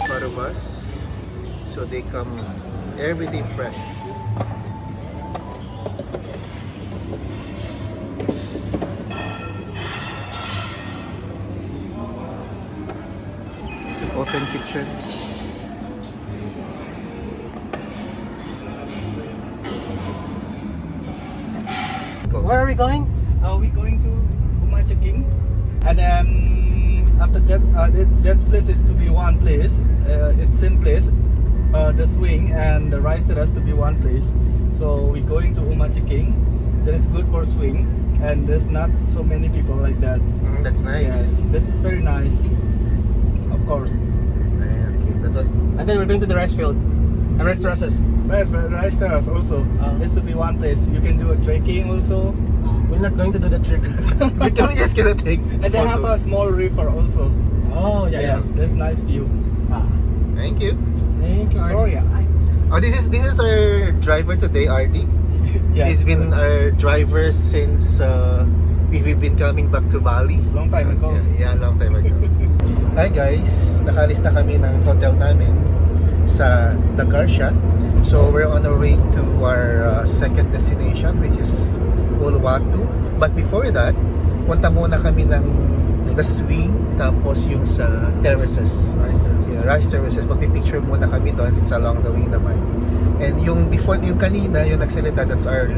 part of us. So they come every day fresh. It's an open kitchen. Where are we going? We're going to Umachaking, and then after that, that place is to be one place. It's same place, the swing and the rice terrace to be one place. So we're going to Umachaking. That is good for swing, and there's not so many people like that. That's nice. Yes, that's very nice. Of course. Okay. That's what, And then we're going to the rice field. And rice terraces. Rice terrace also. It's to be one place. You can do a trekking also. We're not going to do the trip. we're just gonna take And they have a photos. small river also. Oh, yeah, Yes, that's nice view. Ah, Thank you. thank you. Sorry, Oh, this is our driver today, RD. yes, He's been our driver since we've been coming back to Bali. it's a long time ago. Yeah, long time ago. Hi guys, nakalis na kami ng hotel namin sa Dagarsha. So we're on our way to our second destination, which is Uluwatu. But before that, punta muna kami ng the swing, tapos yung sa terraces. Rice terraces. Yeah, rice terraces. Magpipicture muna kami doon. It's along the way naman. And yung before, yung kanina, yung nagsalita, that's our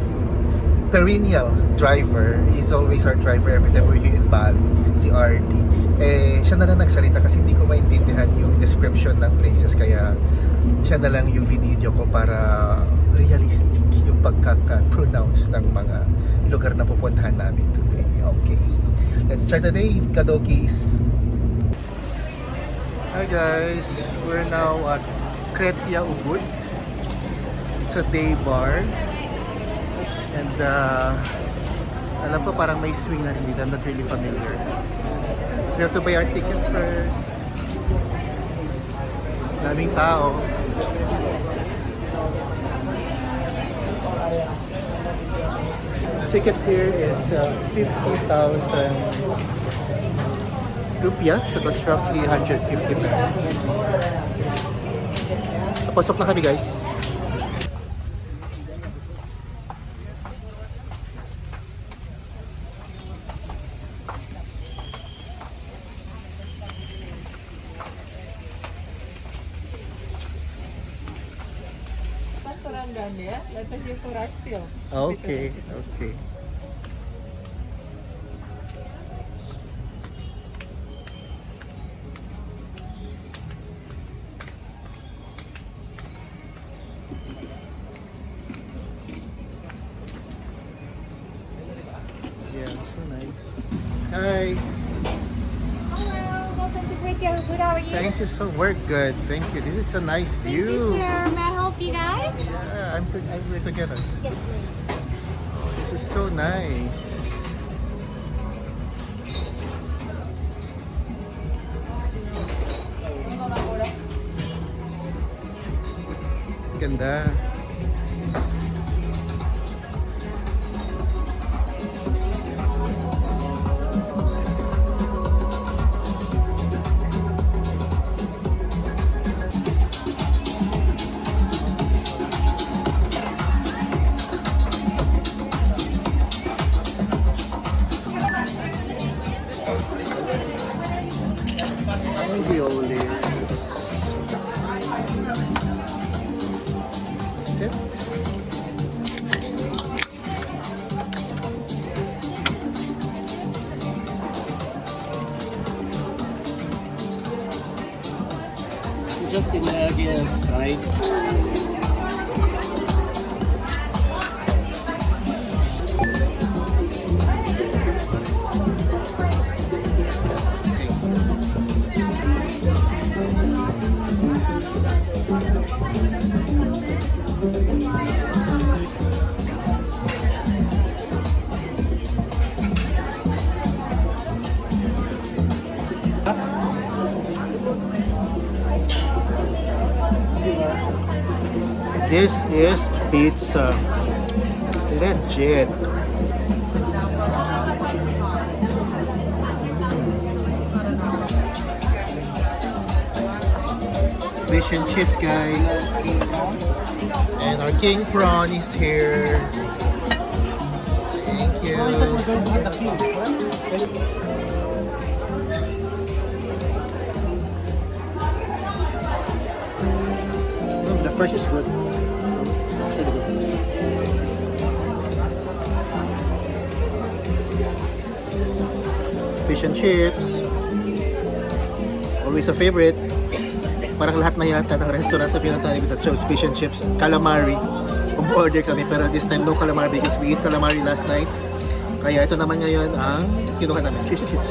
perennial driver. He's always our driver every time we're here in Bali, si RD. Eh, siya na lang nagsalita kasi hindi ko maintindihan yung description ng places, kaya siya na lang yung video ko para realistic yung pagkaka-pronounce ng mga lugar na pupuntahan namin today. Okay, let's start the day, Kadokis. Hi guys, we're now at Kretya Ubud. It's a day bar. And alam ko parang may swing na rin dito. I'm not really familiar. We have to buy our tickets first. Daming tao. Ticket here is 50,000 rupiah. So that's roughly 150 pesos. Pasok na kami guys. Restoran down there, later you to rice field. Okay, okay. Yeah, so nice. Hi. Hello, welcome to Kretya Ubud. How are you? Thank you so much. Good. Thank you. This is a nice Thank you, view. sir. May I help you guys? Yeah, we're together. Yes, please. This is so nice. Ganda. Sit. Just imagine, right? This is pizza. Legit. Fish and chips, guys. And our king prawn is here. Thank you. The fresh is good. Really good. Fish and chips. Always a favorite. Parang lahat na yata ng restaurant sa pinuntahan ko. So, fish and chips, calamari. Order kami pero this time no calamari because we eat calamari last night. Kaya ito naman ngayon ang kinuha namin, fish and chips.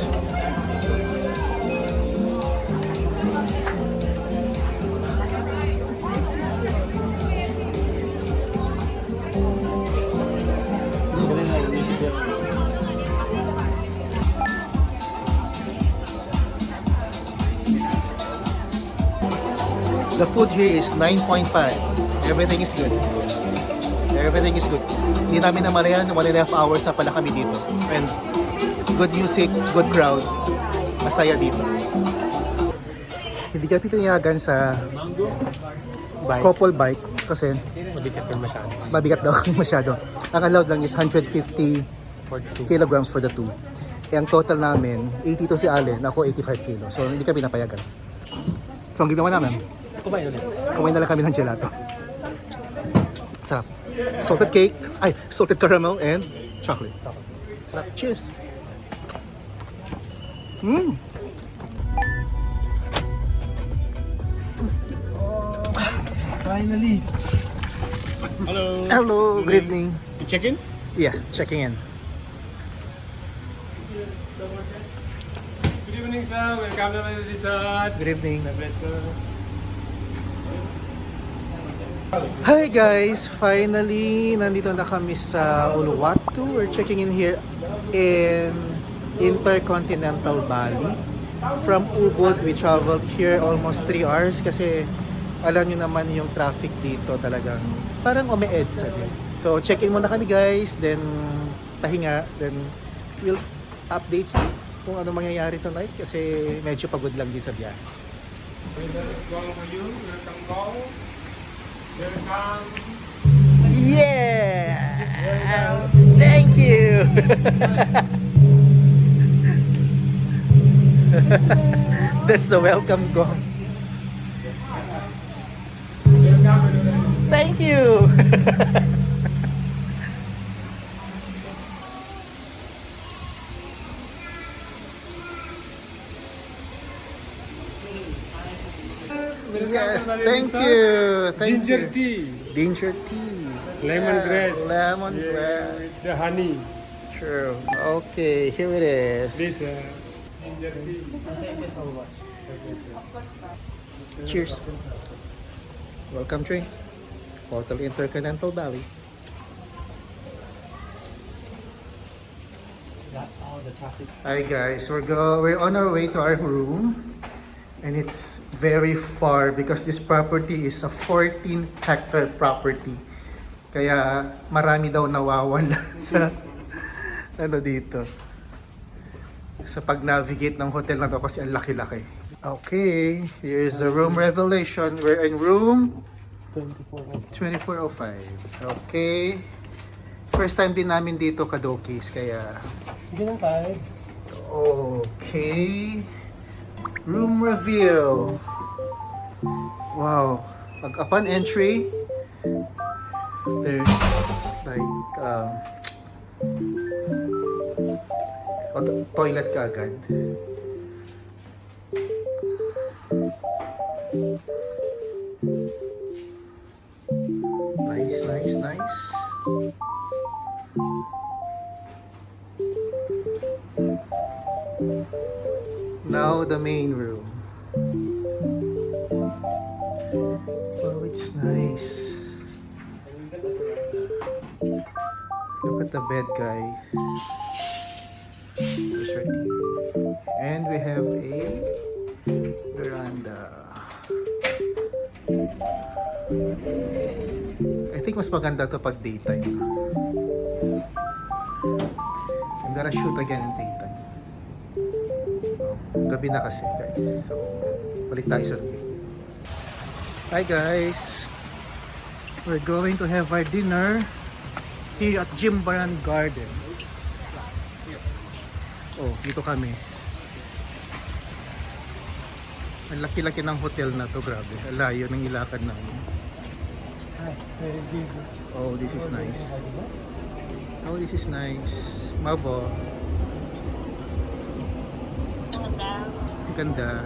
The food here is 9.5. Everything is good. Everything is good. Hindi namin namalayan, 1.5 hours na pala kami dito. And good music, good crowd. Masaya dito. Hindi kami pinayagan sa couple bike kasi mabigat daw masyado. Ang allowed lang is 150 kilograms for the two. Eh, ang total namin, 82 si Allen, ako 85 kilo. So hindi kami napayagan. So ang ginawa namin, kumain na lang kami ng gelato. Sarap. Salted cake, salted caramel and chocolate. Sarap. Cheers. Finally. Hello. Hello, good evening. You check in? Yeah, checking in. Good evening, sir. Welcome to my resort. Good evening. God bless you. Hi guys! Finally, nandito na kami sa Uluwatu. We're checking in here in Intercontinental Bali. From Ubud, we traveled here almost 3 hours kasi alam nyo naman yung traffic dito talagang parang ome-EDSA din. So, check-in muna kami guys, then pahinga, then we'll update you kung ano mangyayari tonight kasi medyo pagod lang din sa biyahe. Yeah! Thank you! That's the welcome gong. Thank you! Yes, thank you. Thank Ginger you. tea, Ginger tea. lemongrass, Lemongrass. with the honey. True. Okay, here it is. This ginger tea. Thank you so much. Cheers. Welcome drink. Hotel Intercontinental Bali. Hi guys, we're on our way to our room. And it's very far because this property is a 14-hectare property. Kaya marami daw nawawala sa ano dito. Sa pag-navigate ng hotel na to kasi ang laki-laki. Okay, here's the room revelation. We're in room 2405. Okay. First time din namin dito Kadokis kaya Get inside. okay. Room reveal. Wow. Upon entry, there's like toilet kaagad. Nice, nice, nice. Now the main room. Oh, it's nice. Look at the bed, guys. There's our TV. And we have a veranda. I think mas maganda to pag daytime. I'm gonna shoot again in daytime. Gabi na kasi guys. So, balik tayo sa gabi. Hi guys! We're going to have our dinner here at Jimbaran Gardens. Oh, dito kami. Ang laki-laki ng hotel na to, grabe. Ang layo ng ilakad namin. Oh, this is nice. Oh, this is nice. Mabo. Ang ganda.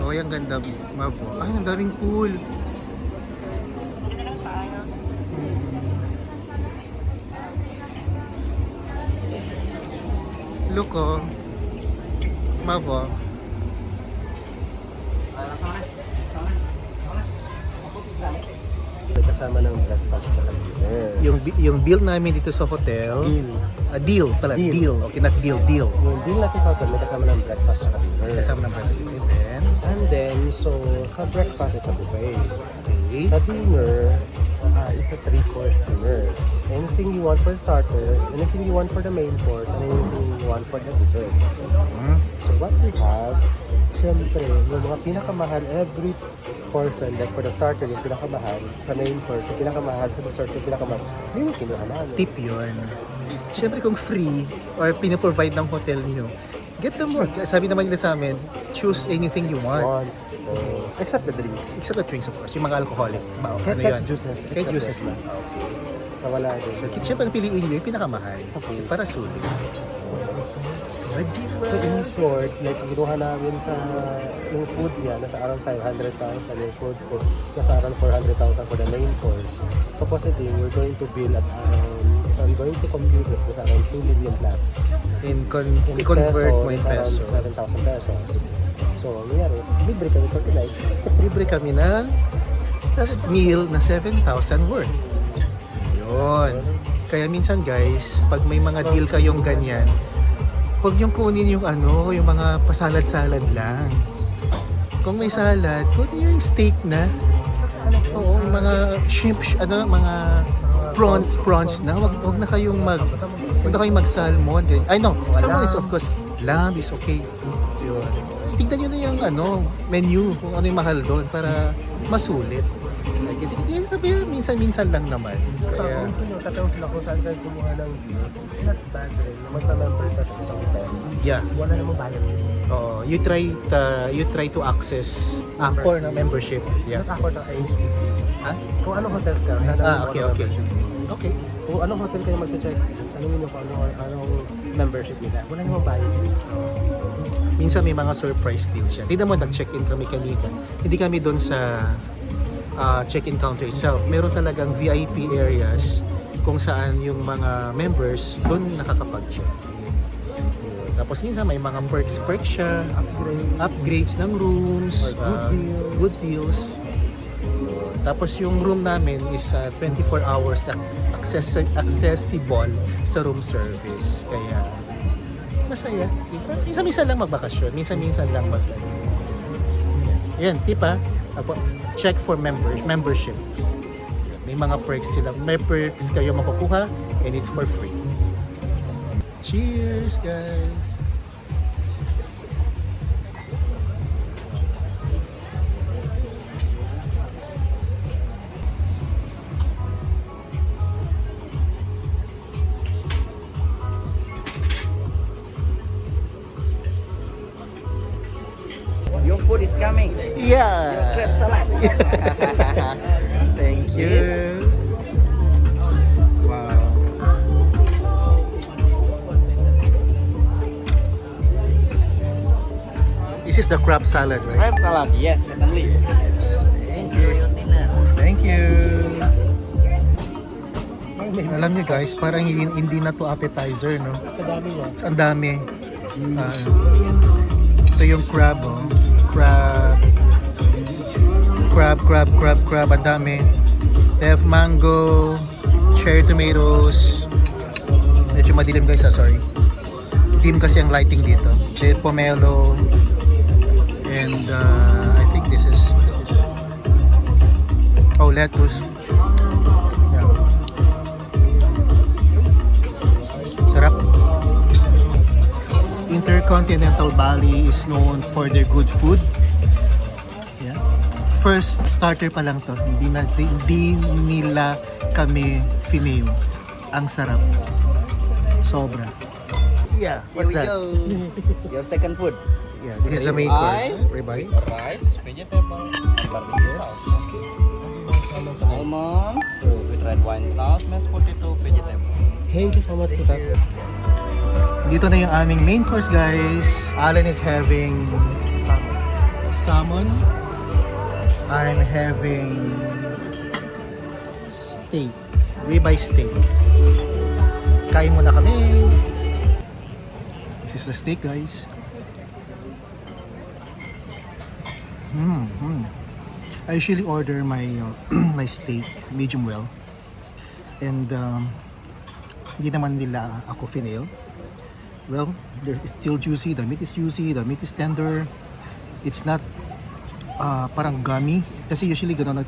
Oh, ang ganda. Mabo. Ay, ang daming pool. Look, oh. Mabo. May kasama ng breakfast tsaka dinner. Yung bill namin dito sa hotel. Deal pala. Deal. Deal. Okay, not deal. Deal. Yung deal natin sa hotel, may kasama ng breakfast tsaka dinner. Kasama ng breakfast. And then, So, sa breakfast, it's a buffet. okay. Sa dinner, it's a 3-course dinner. Anything you want for starter, anything you want for the main course, and anything you want for the dessert. Hmm. So, what we have, siyempre, yung mga pinakamahal, every portion, like for the starter, yung pinakamahal, sa main course, yung pinakamahal, sa dessert, yung pinakamahal, yun yung kinuha namin. Tip yun. Siyempre kung free or pinaprovide ng hotel niyo, get them more. Sabi naman nila sa amin, choose anything you want. Except the drinks. Except the drinks, of course. Yung mga alcoholic. Kahit Ano yun? juices. Kahit except juices that. man. So, wala din. So, siyempre piliin nyo yung pinakamahal. Sa food. Para sulit. So in short, like kinuha namin sa yung food niya, nasa around 500,000, yung food ko, nasa around 400,000 for the main course. Supposedly, we're going to bill at around, if I'm going to compute it, it's around 2 million plus. In In convert peso, mo in it's around peso. 7,000 pesos. So, ang nangyari, libre kami for tonight. Libre kami ng meal na 7,000 worth. Yun. Kaya minsan guys, pag may mga deal kayong ganyan, huwag niyong kunin yung yung mga pasalad-salad lang. Kung may salad, kunin yung steak na. Oo, yung mga shrimp, mga prawns na. Huwag na kayong mag-salmon. Ay no, salmon is of course, lamb is okay. Yun. Tignan nyo na yung menu, kung ano yung mahal doon para masulit. Kasi minsan-minsan lang naman. Kaya, kung sino, tatanong sila kung saan kayo kumuha ng deals, it's not bad rin na magpa-member ka sa isang hotel. Yeah. Wala namang bayad. You try to access Accor na membership. Yeah. Not ako ng HTT. Ha? Kung anong hotels ka, Okay. Okay. Kung anong hotel kayo mag-check, tanongin nyo kung anong membership nila. Wala namang bayad. Minsan may mga surprise deals siya. Tignan mo, nag-check-in kami kanina. Hindi kami doon sa check-in counter itself. Meron talagang VIP areas kung saan yung mga members doon nakakapag-check. Tapos minsan may mga perks siya, upgrades ng rooms, Or good deals. Tapos yung room namin is 24 hours accessible sa room service. Kaya masaya. Minsan-minsan lang magbakasyon, minsan-minsan lang Yan, tip ha. Check for memberships. May mga perks sila. May perks kayo makukuha and it's for free. Cheers, guys! Your food is coming. Yeah! Crab salad. Thank you! Wow! This is the crab salad, right? Crab salad, yes, certainly. Thank you. Thank you. Alam niyo guys, parang hindi na to appetizer, no? Kadami niya. Ang dami. Ito yung crab, oh. Crab. Ang dami. They have mango, cherry tomatoes. Medyo madilim guys, sorry. Dim kasi ang lighting dito. They have pomelo. And I think this is, what's this? Oh, lettuce. Yeah. Sarap. Intercontinental Bali is known for their good food. Yeah. First starter pa lang to. Hindi nila kami fineo. Ang sarap. Sobra. Yeah, Here we go. Your second food. Yeah, this is the main course. Ribeye. Rice, vegetable, barbecue sauce. Salmon with red wine sauce, mashed potato, vegetable. Thank you so much, Tita. Dito na yung aming main course, guys. Alan is having salmon. I'm having steak. Ribeye steak. Kain muna kami. This is the steak, guys. I usually order my my steak medium well. And hindi naman nila ako finale. Well, it's still juicy. The meat is juicy. The meat is tender. It's not parang gummy. Kasi usually gano'n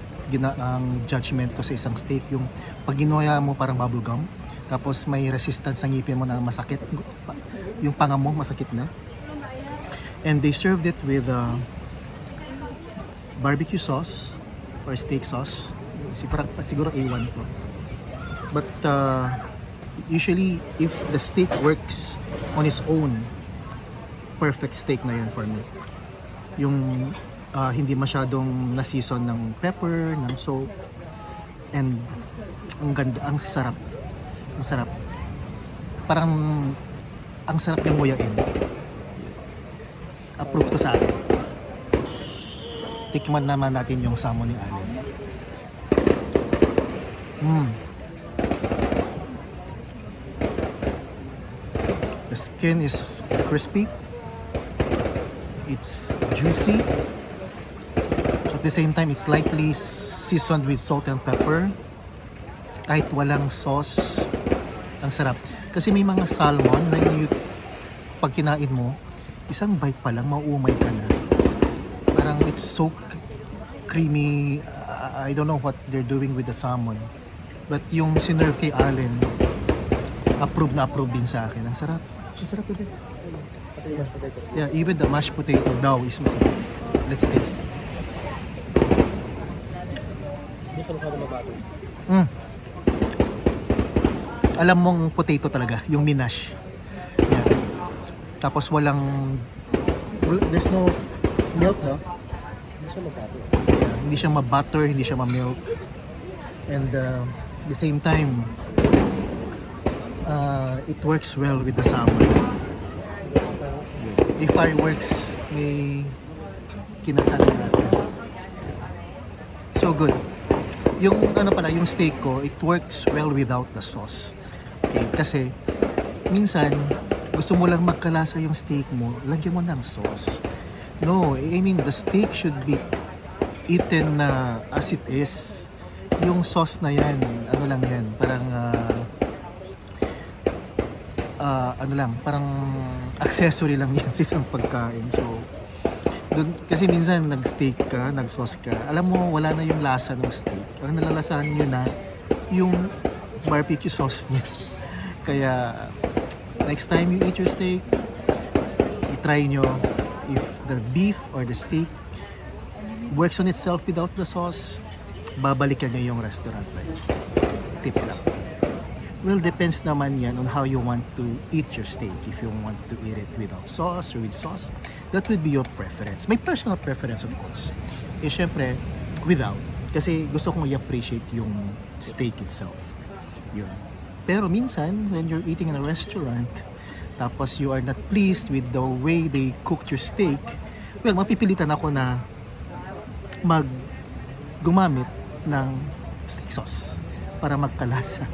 ang judgment ko sa isang steak. Yung pag ginawa mo parang bubble gum. Tapos may resistance sa ngipin mo na masakit. Yung panga mo masakit na. And they served it with barbecue sauce or steak sauce. Siguro A1 po. But usually, if the steak works on its own, perfect steak na yan for me. Yung hindi masyadong na-season ng pepper, ng salt, and ang ganda, ang sarap. Ang sarap. Parang ang sarap yung nguyain. Approve to sa akin. Tikman naman natin yung salmon ni Allen. The skin is crispy. It's juicy. At the same time, it's lightly seasoned with salt and pepper. Kahit walang sauce, ang sarap. Kasi may mga salmon, pag kinain mo, isang bite pa lang, mauumay ka na. Parang it's so creamy. I don't know what they're doing with the salmon. But yung sinerve kay Allen, approve na approve din sa akin. Ang sarap. Ang sarap ito. Yeah, even the mashed potato daw is masarap. Let's taste it. Alam mong potato talaga, yung minash. Yeah. Tapos there's no milk, no? Hindi siya ma-butter, hindi siya ma-milk. And at the same time, it works well with the salmon. The fireworks may kinasabi natin. So good. Yung yung steak ko, it works well without the sauce. Okay, kasi minsan gusto mo lang magkalasa yung steak mo, lagyan mo ng sauce. No, I mean the steak should be eaten as it is. Yung sauce na yan, lang yan, parang parang accessory lang yan sa isang pagkain. So, kasi minsan nag-steak ka, nag-sauce ka, alam mo wala na yung lasa ng steak. Ang nalalasahan nyo na yung barbecue sauce niya. Kaya next time you eat your steak, i-try nyo if the beef or the steak works on itself without the sauce, babalikan nyo yung restaurant na yun. Tip lang. Well, depends naman yan on how you want to eat your steak. If you want to eat it without sauce or with sauce, that would be your preference. My personal preference, of course, is syempre without. Kasi gusto kong i-appreciate yung steak itself. Yun. Pero minsan, when you're eating in a restaurant, tapos you are not pleased with the way they cooked your steak, well, mapipilitan ako na gumamit ng steak sauce para magkalasa.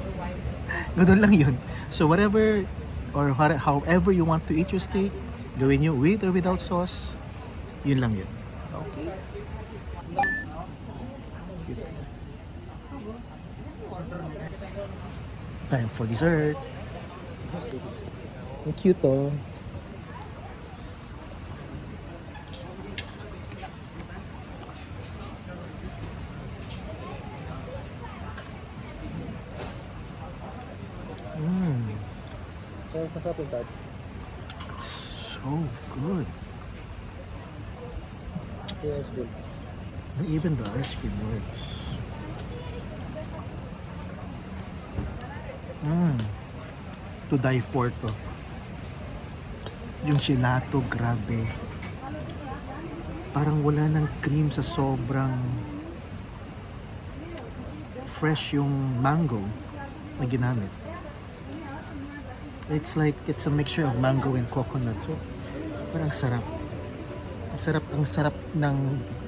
Ganun lang yun. So whatever or however you want to eat your steak, gawin nyo with or without sauce, yun lang yun. Okay. Time for dessert. Ang cute oh. So, masarap yung dad. so good. Yeah, it's good. Even the ice cream works. To die for to. Yung gelato, grabe. Parang wala ng cream sa sobrang fresh yung mango na ginamit. It's like, it's a mixture of mango and coconut. So, parang sarap. Ang sarap ng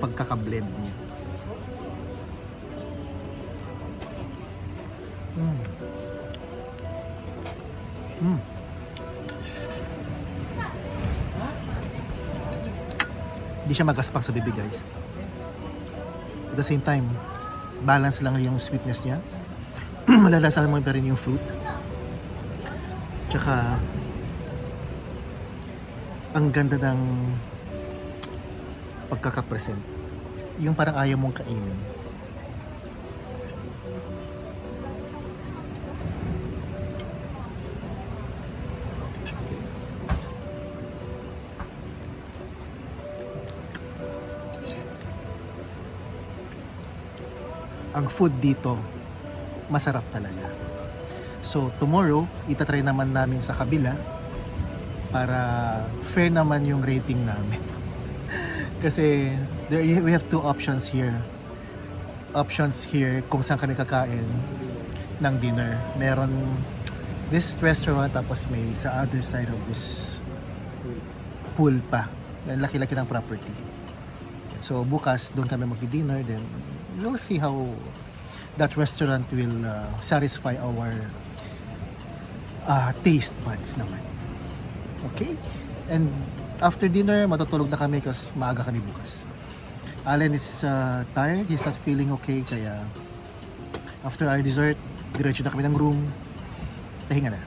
pagkakablend niya. Hindi siya magaspang sa bibig, guys. At the same time, balance lang yung sweetness niya. Malalasahan mo pa rin yung fruit. Tsaka, ang ganda ng pagkakapresent. Yung parang ayaw mong kainin. Ang food dito, masarap talaga. So, tomorrow, itatry naman namin sa kabila para fair naman yung rating namin. Kasi we have two options here. Options here kung saan kami kakain ng dinner. Meron this restaurant, tapos may sa other side of this pool pa. Yan, laki-laki ng property. So bukas doon kami mag-dinner, then we'll see how that restaurant will satisfy our taste buds naman. Okay? And after dinner, matutulog na kami kasi maaga kami bukas. Allen is tired, he's not feeling okay, kaya after our dessert, diretso na kami ng room, pahinga na.